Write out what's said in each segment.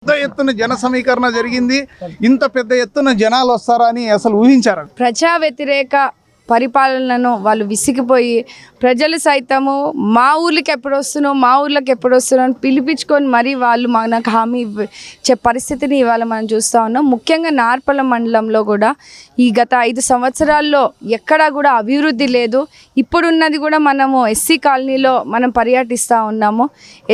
పెద్ద ఎత్తున జన సమీకరణ జరిగింది. ఇంత పెద్ద ఎత్తున జనాలు వస్తారని అసలు ఊహించారు. ప్రజా వ్యతిరేక పరిపాలనను వాళ్ళు విసిగిపోయి ప్రజలు సైతము మా ఊర్లకి ఎప్పుడు వస్తున్నావు అని పిలిపించుకొని మరీ వాళ్ళు మనకు హామీ ఇచ్చే పరిస్థితిని ఇవాళ మనం చూస్తూ ఉన్నాం. ముఖ్యంగా నార్పల మండలంలో కూడా ఈ గత 5 సంవత్సరాల్లో ఎక్కడా కూడా అభివృద్ధి లేదు. ఇప్పుడున్నది కూడా మనము ఎస్సీ కాలనీలో మనం పర్యటిస్తూ ఉన్నాము.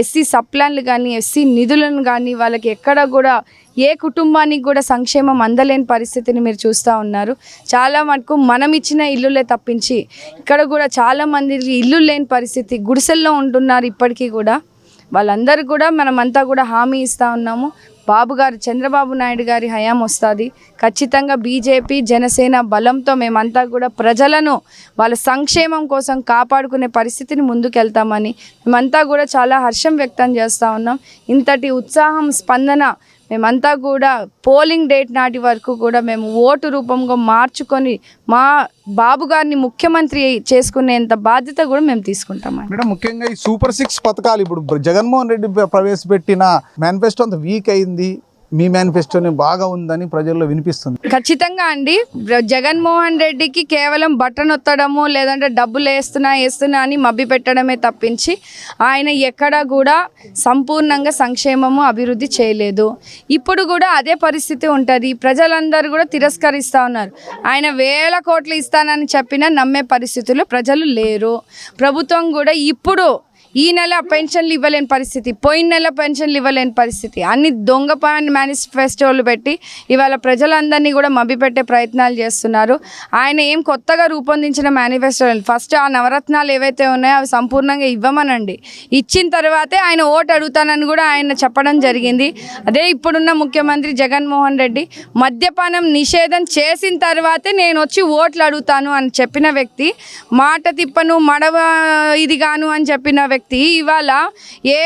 ఎస్సీ సప్లాన్లు కానీ ఎస్సీ నిధులను కానీ వాళ్ళకి ఎక్కడా కూడా ఏ కుటుంబానికి కూడా సంక్షేమం అందలేని పరిస్థితిని మీరు చూస్తూ ఉన్నారు. చాలా మటుకు మనం ఇచ్చిన ఇల్లులే తప్పించి ఇక్కడ కూడా చాలామందికి ఇల్లు లేని పరిస్థితి, గుడిసెల్లో ఉంటున్నారు. ఇప్పటికీ కూడా వాళ్ళందరూ కూడా మనమంతా కూడా హామీ ఇస్తూ ఉన్నాము. బాబు గారు చంద్రబాబు నాయుడు గారి హయాం వస్తుంది. ఖచ్చితంగా బీజేపీ జనసేన బలంతో మేమంతా కూడా ప్రజలను వాళ్ళ సంక్షేమం కోసం కాపాడుకునే పరిస్థితిని ముందుకెళ్తామని మేమంతా కూడా చాలా హర్షం వ్యక్తం చేస్తూ ఉన్నాం. ఇంతటి ఉత్సాహం స్పందన మేమంతా కూడా పోలింగ్ డేట్ నాటి వరకు కూడా మేము ఓటు రూపంగా మార్చుకొని మా బాబు గారిని ముఖ్యమంత్రి చేసుకునేంత బాధ్యత కూడా మేము తీసుకుంటామండి. మేడం, ముఖ్యంగా ఈ సూపర్ 6 పథకాలు ఇప్పుడు జగన్మోహన్ రెడ్డి ప్రవేశపెట్టిన మేనిఫెస్టో అంత వీక్ అయింది, మీ మేనిఫెస్టోని బాగా ఉందని ప్రజల్లో వినిపిస్తుంది. ఖచ్చితంగా అండి. జగన్మోహన్ రెడ్డికి కేవలం బటన్ ఒత్తడము లేదంటే డబ్బులు వేస్తున్నా అని మభ్య పెట్టడమే తప్పించి ఆయన ఎక్కడా కూడా సంపూర్ణంగా సంక్షేమము అభివృద్ధి చేయలేదు. ఇప్పుడు కూడా అదే పరిస్థితి ఉంటుంది. ప్రజలందరూ కూడా తిరస్కరిస్తూ ఉన్నారు. ఆయన 1000 కోట్లు ఇస్తానని చెప్పినా నమ్మే పరిస్థితుల్లో ప్రజలు లేరు. ప్రభుత్వం కూడా ఇప్పుడు ఈ నెల పెన్షన్లు ఇవ్వలేని పరిస్థితి, పోయిన నెల పెన్షన్లు ఇవ్వలేని పరిస్థితి, అన్ని దొంగ మేనిఫెస్టోలు పెట్టి ఇవాళ ప్రజలందరినీ కూడా మభ్యపెట్టే ప్రయత్నాలు చేస్తున్నారు. ఆయన ఏం కొత్తగా రూపొందించిన మేనిఫెస్టోలు ఫస్ట్ ఆ నవరత్నాలు ఏవైతే ఉన్నాయో అవి సంపూర్ణంగా ఇవ్వమనండి. ఇచ్చిన తర్వాతే ఆయన ఓటు అడుగుతానని కూడా ఆయన చెప్పడం జరిగింది. అదే ఇప్పుడున్న ముఖ్యమంత్రి జగన్మోహన్ రెడ్డి మద్యపానం నిషేధం చేసిన తర్వాతే నేను వచ్చి ఓట్లు అడుగుతాను అని చెప్పిన వ్యక్తి, మాట తిప్పను మడవ ఇది గాను అని చెప్పిన వ్యక్తి ఇవాళ ఏ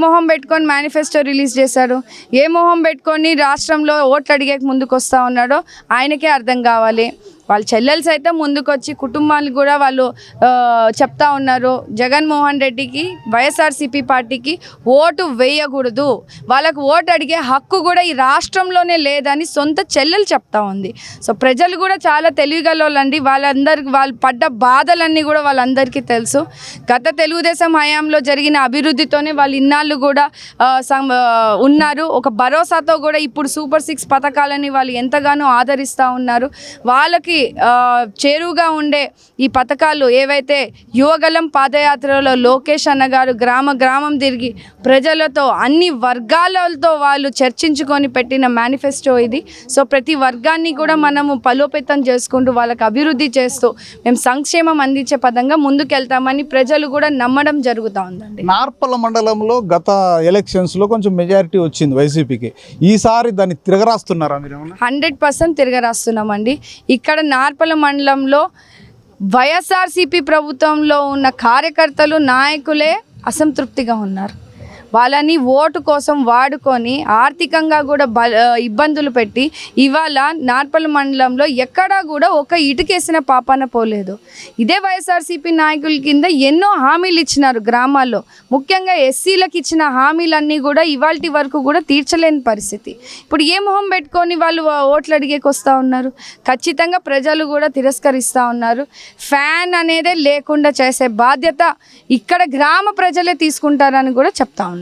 మొహం పెట్టుకొని మేనిఫెస్టో రిలీజ్ చేశాడు, ఏ మొహం పెట్టుకొని రాష్ట్రంలో ఓట్లు అడిగే ముందుకు వస్తూ ఉన్నాడో ఆయనకే అర్థం కావాలి. వాళ్ళ చెల్లెలు సైతం ముందుకొచ్చి కుటుంబాలకు కూడా వాళ్ళు చెప్తా ఉన్నారు, జగన్మోహన్ రెడ్డికి వైఎస్ఆర్సీపీ పార్టీకి ఓటు వేయకూడదు, వాళ్ళకు ఓటు అడిగే హక్కు కూడా ఈ రాష్ట్రంలోనే లేదని సొంత చెల్లెలు చెప్తా ఉంది. సో ప్రజలు కూడా చాలా తెలివిగలండి. వాళ్ళందరికీ వాళ్ళు పడ్డ బాధలన్నీ కూడా వాళ్ళందరికీ తెలుసు. గత తెలుగుదేశం హయాంలో జరిగిన అభివృద్ధితోనే వాళ్ళు ఇన్నాళ్ళు కూడా ఉన్నారు. ఒక భరోసాతో కూడా ఇప్పుడు సూపర్ 6 పథకాలని వాళ్ళు ఎంతగానో ఆదరిస్తూ ఉన్నారు. వాళ్ళకి చేరువుగా ఉండే ఈ పథకాలు ఏవైతే యువగలం పాదయాత్రలో లోకేష్ అన్న గారు గ్రామం తిరిగి ప్రజలతో అన్ని వర్గాలతో వాళ్ళు చర్చించుకొని పెట్టిన మేనిఫెస్టో ఇది. సో ప్రతి వర్గాన్ని కూడా మనము బలోపేతం చేసుకుంటూ వాళ్ళకి అభివృద్ధి చేస్తూ మేము సంక్షేమం అందించే పదంగా ముందుకెళ్తామని ప్రజలు కూడా నమ్మడం జరుగుతూ ఉందండి. నార్పల మండలంలో గత ఎలక్షన్స్లో కొంచెం మెజారిటీ వచ్చింది వైసీపీకి. ఈసారి దాన్ని తిరగరాస్తున్నారా మీరు? 100% తిరగరాస్తున్నామండి. ఇక్కడ నార్పల మండలంలో వైఎస్ఆర్సీపీ ప్రభుత్వంలో ఉన్న కార్యకర్తలు నాయకులే అసంతృప్తిగా ఉన్నారు. వాళ్ళని ఓటు కోసం వాడుకొని ఆర్థికంగా కూడా ఇబ్బందులు పెట్టి ఇవాళ నార్పల మండలంలో ఎక్కడా కూడా ఒక ఇటుకేసిన పాపాన పోలేదు. ఇదే వైఎస్ఆర్సీపీ నాయకుల కింద ఎన్నో హామీలు ఇచ్చినారు గ్రామాల్లో. ముఖ్యంగా ఎస్సీలకు ఇచ్చిన హామీలన్నీ కూడా ఇవాల్టి వరకు కూడా తీర్చలేని పరిస్థితి. ఇప్పుడు ఏ మొహం పెట్టుకొని వాళ్ళు ఓట్లు అడిగేకి వస్తూ ఉన్నారు? ఖచ్చితంగా ప్రజలు కూడా తిరస్కరిస్తూ ఉన్నారు. ఫ్యాన్ అనేదే లేకుండా చేసే బాధ్యత ఇక్కడ గ్రామ ప్రజలే తీసుకుంటారని కూడా చెప్తా ఉన్నారు.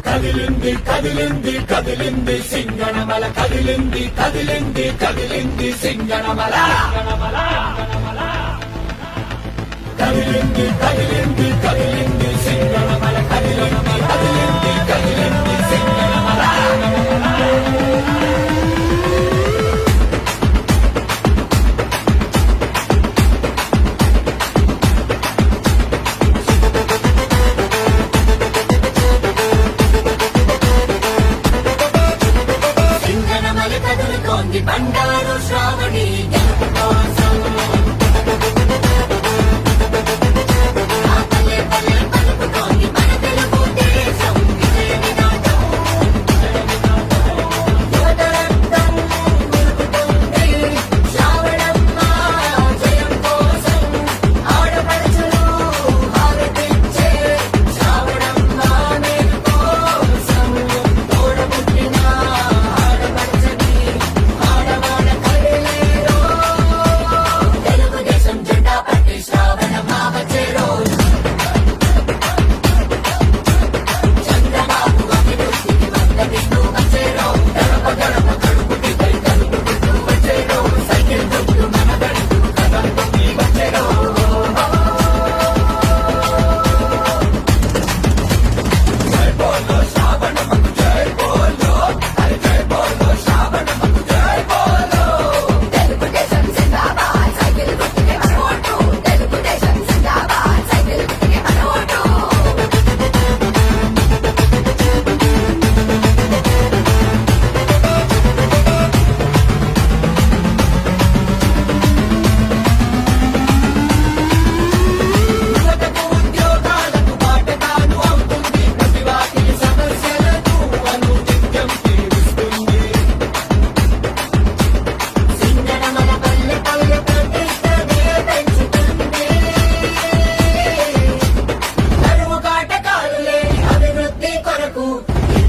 కదిలింది కదిలింది కదిలింది సింగనమల, కదిలింది కదిలింది కదిలింది సింగనమల, కదిలింది కదిలింది కదిలింది సింగనమల, కదిలింది కదిలింది కదిలింది సింగనమల. బండారు శ్రావణి గెలుపు కోసం పల్లె పల్లె పలుకుతోంది.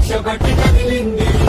కక్ష బట్టి కదిలింది